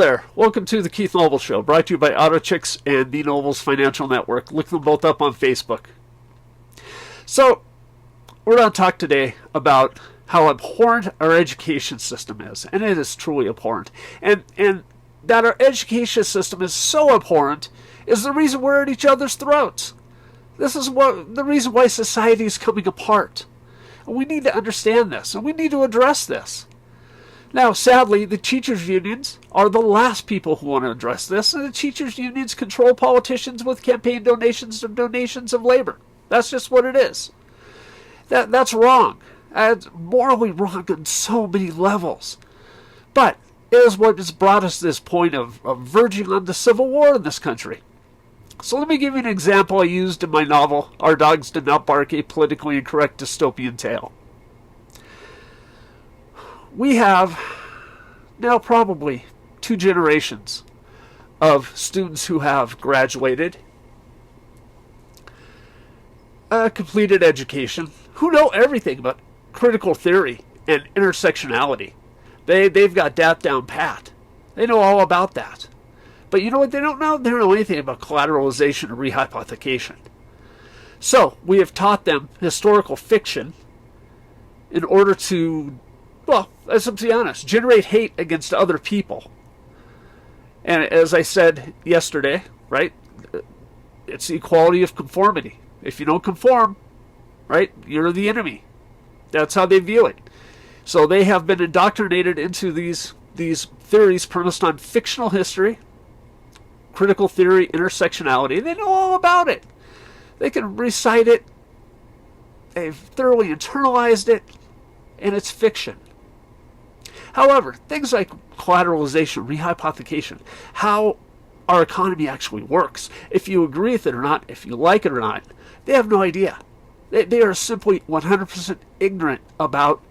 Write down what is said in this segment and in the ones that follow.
there. Welcome to the Keith Noble Show, brought to you by Auto Chicks and the Nobles Financial Network. Look them both up on Facebook. So, we're going to talk today about how abhorrent our education system is, and it is truly abhorrent. And that our education system is so abhorrent is the reason we're at each other's throats. This is the reason why society is coming apart. And we need to understand this, and we need to address this. Now, sadly, the teachers' unions are the last people who want to address this, and the teachers' unions control politicians with campaign donations or donations of labor. That's just what it is. That's wrong. It's morally wrong on so many levels. But it is what has brought us to this point of verging on the civil war in this country. So let me give you an example I used in my novel, Our Dogs Did Not Bark, a Politically Incorrect Dystopian Tale. We have now probably 2 generations of students who have graduated, completed education, who know everything about critical theory and intersectionality. They've got that down pat. They know all about that. But you know what they don't know? They don't know anything about collateralization or rehypothecation. So we have taught them historical fiction in order to, well, let's be honest, generate hate against other people. And as I said yesterday, right, it's the equality of conformity. If you don't conform, right, you're the enemy. That's how they view it. So they have been indoctrinated into these theories premised on fictional history, critical theory, intersectionality. They know all about it. They can recite it. They've thoroughly internalized it, and it's fiction. However, things like collateralization, rehypothecation, how our economy actually works, if you agree with it or not, if you like it or not, they have no idea. They are simply 100% ignorant about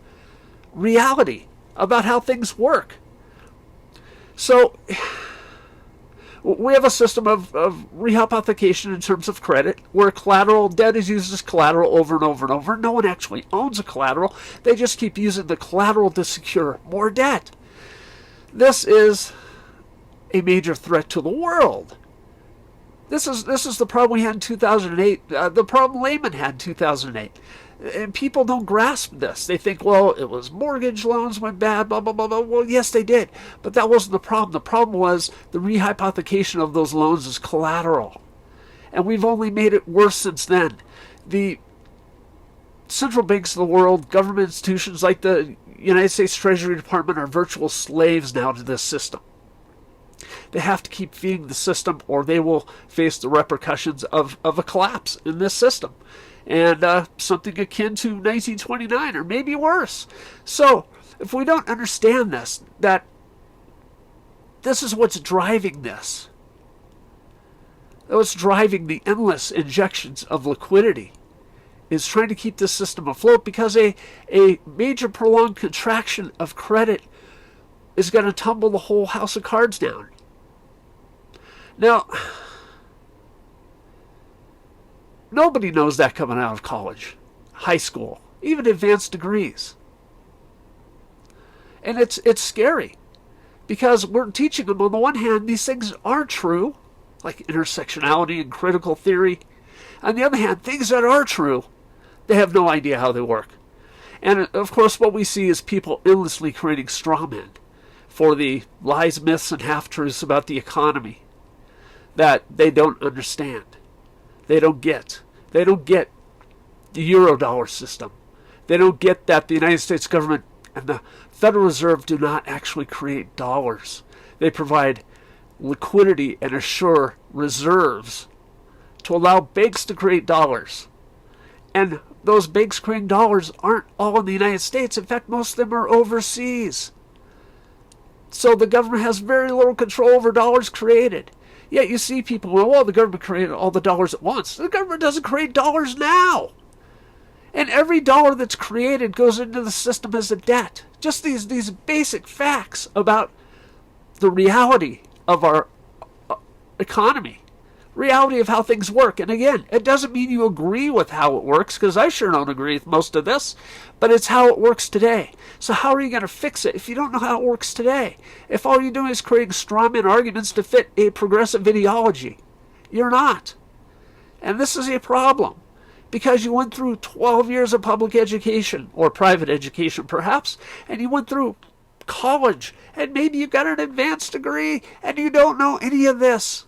reality, about how things work. So, we have a system of rehypothecation in terms of credit, where collateral debt is used as collateral over and over and over. No one actually owns a collateral. They just keep using the collateral to secure more debt. This is a major threat to the world. This is the problem we had in 2008, the problem Lehman had in 2008. And people don't grasp this. They think, well, it was mortgage loans went bad, blah, blah, blah, blah. Well, yes, they did. But that wasn't the problem. The problem was the rehypothecation of those loans as collateral. And we've only made it worse since then. The central banks of the world, government institutions like the United States Treasury Department are virtual slaves now to this system. They have to keep feeding the system, or they will face the repercussions of a collapse in this system. And something akin to 1929, or maybe worse. So, if we don't understand this, that this is what's driving this, what's driving the endless injections of liquidity, is trying to keep this system afloat, because a major prolonged contraction of credit is going to tumble the whole house of cards down. Now, nobody knows that coming out of college, high school, even advanced degrees. And it's scary, because we're teaching them, on the one hand, these things are true, like intersectionality and critical theory. On the other hand, things that are true, they have no idea how they work. And of course, what we see is people endlessly creating straw men for the lies, myths, and half-truths about the economy that they don't understand. They don't get. They don't get the Eurodollar system. They don't get that the United States government and the Federal Reserve do not actually create dollars. They provide liquidity and assure reserves to allow banks to create dollars. And those banks creating dollars aren't all in the United States. In fact, most of them are overseas. So the government has very little control over dollars created. Yet you see people, well, the government created all the dollars at once. The government doesn't create dollars now. And every dollar that's created goes into the system as a debt. Just these basic facts about the reality of our economy. reality of how things work. And again, it doesn't mean you agree with how it works, because I sure don't agree with most of this, but it's how it works today. So how are you going to fix it if you don't know how it works today? If all you're doing is creating strawman arguments to fit a progressive ideology, you're not. And this is a problem, because you went through 12 years of public education, or private education perhaps, and you went through college, and maybe you got an advanced degree, and you don't know any of this.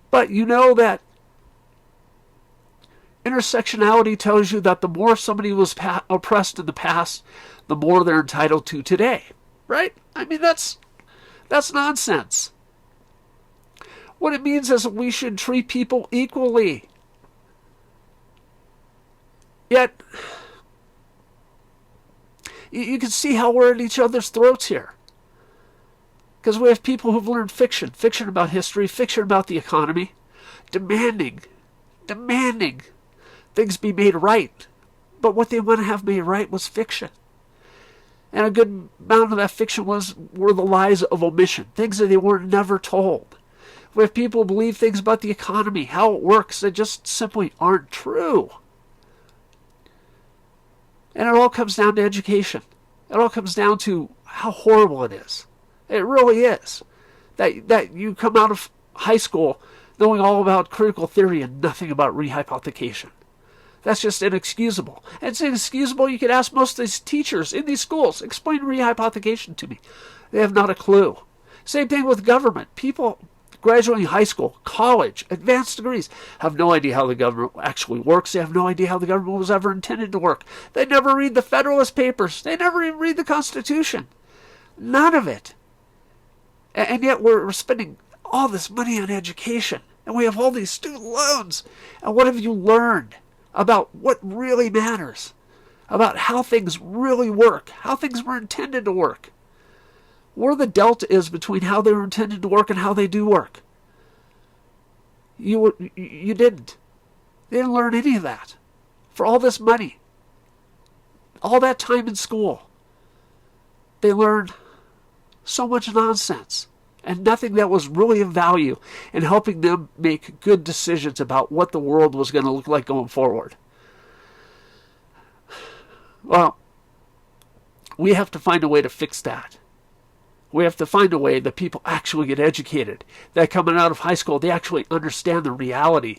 But you know that intersectionality tells you that the more somebody was oppressed in the past, the more they're entitled to today. Right? I mean, that's nonsense. What it means is that we should treat people equally. Yet, you can see how we're at each other's throats here. Because we have people who've learned fiction about history, fiction about the economy, demanding things be made right. But what they want to have made right was fiction. And a good amount of that fiction were the lies of omission, things that they were never told. We have people who believe things about the economy, how it works, that just simply aren't true. And it all comes down to education. It all comes down to how horrible it is. It really is. That you come out of high school knowing all about critical theory and nothing about rehypothecation. That's just inexcusable. And it's inexcusable. You could ask most of these teachers in these schools, explain rehypothecation to me. They have not a clue. Same thing with government. People graduating high school, college, advanced degrees, have no idea how the government actually works. They have no idea how the government was ever intended to work. They never read the Federalist Papers. They never even read the Constitution. None of it. And yet we're spending all this money on education. And we have all these student loans. And what have you learned about what really matters? About how things really work. How things were intended to work. Where the delta is between how they were intended to work and how they do work. You didn't. They didn't learn any of that. For all this money. All that time in school. They learned so much nonsense. And nothing that was really of value in helping them make good decisions about what the world was going to look like going forward. Well, we have to find a way to fix that. We have to find a way that people actually get educated. That coming out of high school, they actually understand the reality.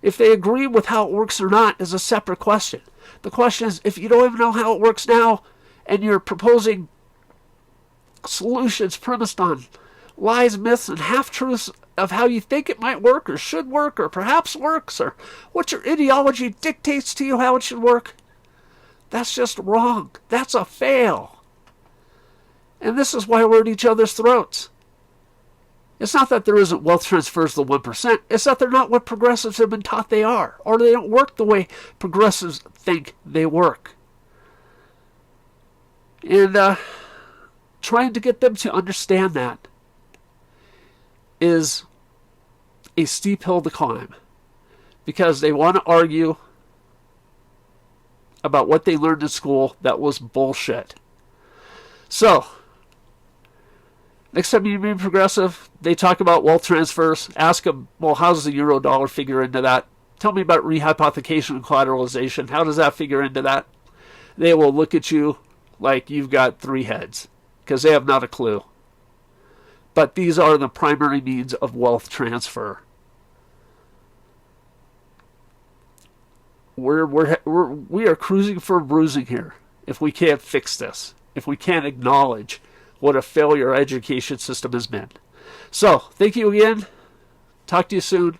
If they agree with how it works or not is a separate question. The question is, if you don't even know how it works now, and you're proposing solutions premised on lies, myths, and half-truths of how you think it might work, or should work, or perhaps works, or what your ideology dictates to you how it should work, that's just wrong. That's a fail. And this is why we're at each other's throats. It's not that there isn't wealth transfers to the 1%. It's that they're not what progressives have been taught they are. Or they don't work the way progressives think they work. And trying to get them to understand that is a steep hill to climb. Because they want to argue about what they learned in school that was bullshit. So, next time you meet progressive, they talk about wealth transfers. Ask them, well, how does the euro dollar figure into that? Tell me about rehypothecation and collateralization. How does that figure into that? They will look at you like you've got three heads, because they have not a clue. But these are the primary means of wealth transfer. We are cruising for bruising here if we can't fix this. If we can't acknowledge what a failure our education system has been. So, thank you again. Talk to you soon.